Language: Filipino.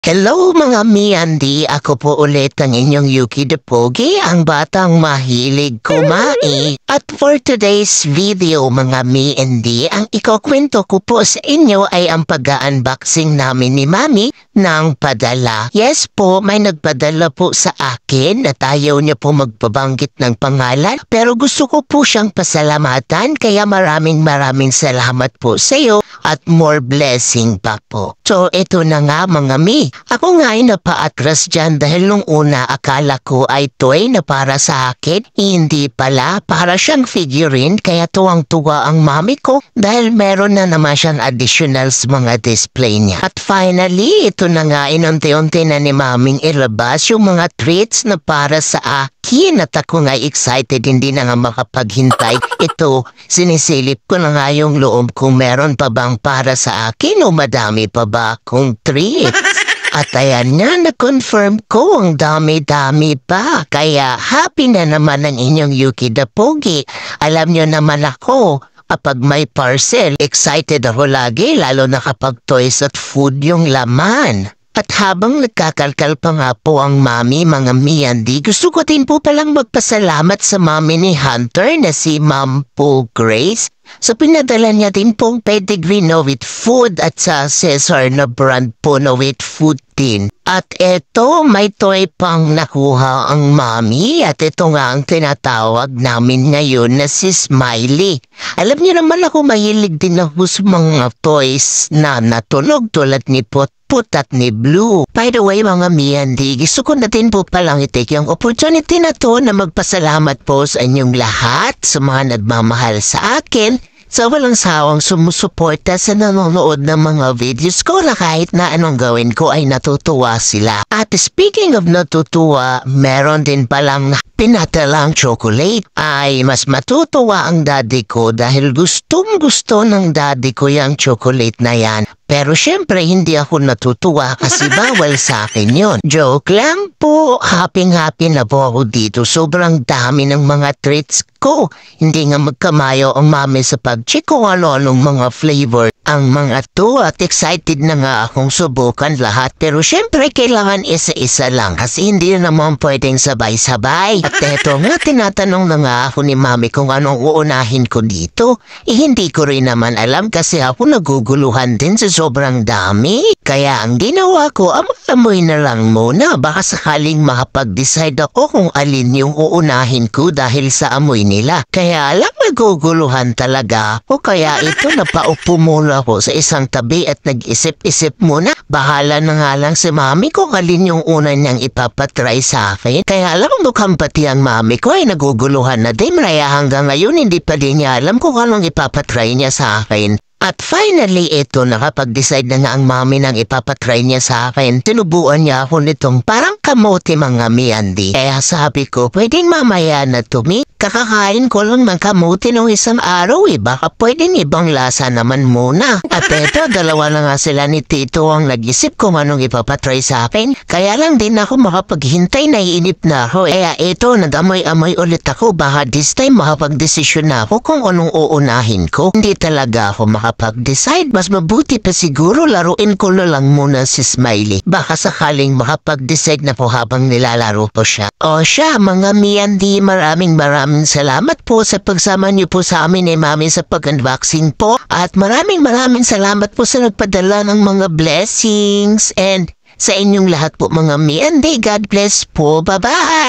Hello mga miyandi, ako po ulit ang inyong Yuki the Pogi, ang batang mahilig kumain. At for today's video mga miyandi, ang ikukwento ko po sa inyo ay ang pag-unboxing namin ni Mami ng padala. Yes po, may nagpadala po sa akin at ayaw niya po magpabanggit ng pangalan. Pero gusto ko po siyang pasalamatan, kaya maraming salamat po sa iyo at more blessing pa po. So ito na nga mga mi. Ako nga ay napaatras dyan dahil nung una akala ko ay toy na para sa akin. Hindi pala, para siyang figurine, kaya tuwang-tuwa ang mami ko dahil meron na naman siyang additional sa mga display niya. At finally, ito na nga inunti-unti na ni maming ilabas yung mga treats na para sa akin. At ako nga excited, hindi na nga makapaghintay. Ito, sinisilip ko na nga yung loob kung meron pa bang para sa akin o madami pa ba akong treats. At ayan nga, na-confirm ko ang dami-dami pa. Kaya happy na naman ang inyong Yuki the Pogi. Alam nyo naman ako, kapag may parcel, excited ako lagi, lalo na kapag toys at food yung laman. At habang nagkakalkal pa nga po ang mami mga miyandi, gusto ko din po palang magpasalamat sa mami ni Hunter na si Ma'am Po Grace. So pinadala niya din pong pedigree no with food at sa Cesar na brand po no with food din. At eto, may toy pang nakuha ang mami at ito nga ang tinatawag namin ngayon na si Smiley. Alam niyo naman ako mahilig din ako sa mga toys na natunog tulad ni Put at ni Blue. By the way mga miyandi, gusto ko na din po palang i-take yung opportunity na to na magpasalamat po sa inyong lahat sa mga nagmamahal sa akin. Sa walang sawang sumusuporta sa nanonood ng mga videos ko na kahit na anong gawin ko ay natutuwa sila. At speaking of natutuwa, meron din palang pinatalang chocolate. Ay mas matutuwa ang daddy ko dahil gustong-gusto ng daddy ko yung chocolate na yan. Pero syempre hindi ako natutuwa kasi bawal sa akin yun. Joke lang po, happy-happy na po ako dito. Sobrang dami ng mga treats ko. Hindi nga magkamayo ang mami sa pag-check kung ano-anong mga flavor ang mga to at excited na nga akong subukan lahat. Pero syempre kailangan isa-isa lang kasi hindi naman pwedeng sabay-sabay. At eto nga, tinatanong na nga ako ni mami kung anong uunahin ko dito. Hindi ko rin naman alam kasi ako naguguluhan din sa sobrang dami. Kaya ang ginawa ko, amoy na lang muna. Baka sakaling makapag-decide ako kung alin yung uunahin ko dahil sa amoy nila. Kaya alam, naguguluhan talaga ako. Kaya ito, napaupo muna ako sa isang tabi at nag-isip-isip muna. Bahala na nga lang si mami kung alin yung una niyang ipapatry sa akin. Kaya alam, mukhang pati ang mami ko ay naguguluhan na din. Kaya hanggang ngayon hindi pa din niya alam kung anong ipapatry niya sa akin. At finally, ito, nakapag-decide na nga ang mami nang ipapatry niya sa akin. Tinubuan niya ako nitong parang kamote mga miyandi. Kaya sabi ko, pwedeng mamaya na tumi. Kakakain ko lang ng kamote nung isang araw baka pwedeng ibang lasa naman muna. At eto, dalawa na nga sila ni Tito ang nag-isip kung anong ipapatry sa akin. Kaya lang din ako makapaghintay, naiinip na ako. Kaya eto, nag-amoy-amoy ulit ako. Baka this time makapag-desisyon na ako kung anong uunahin ko. Hindi talaga ako makapag-decide. Mas mabuti pa siguro laruin ko na lang muna si Smiley. Baka sakaling makapag-decide na po habang nilalaro po siya. O siya, mga miyandi, maraming salamat po sa pagsama niyo po sa amin ni Mami sa pag-unboxing po. At maraming salamat po sa nagpadala ng mga blessings. And sa inyong lahat po mga miyandi, God bless po. Bye-bye!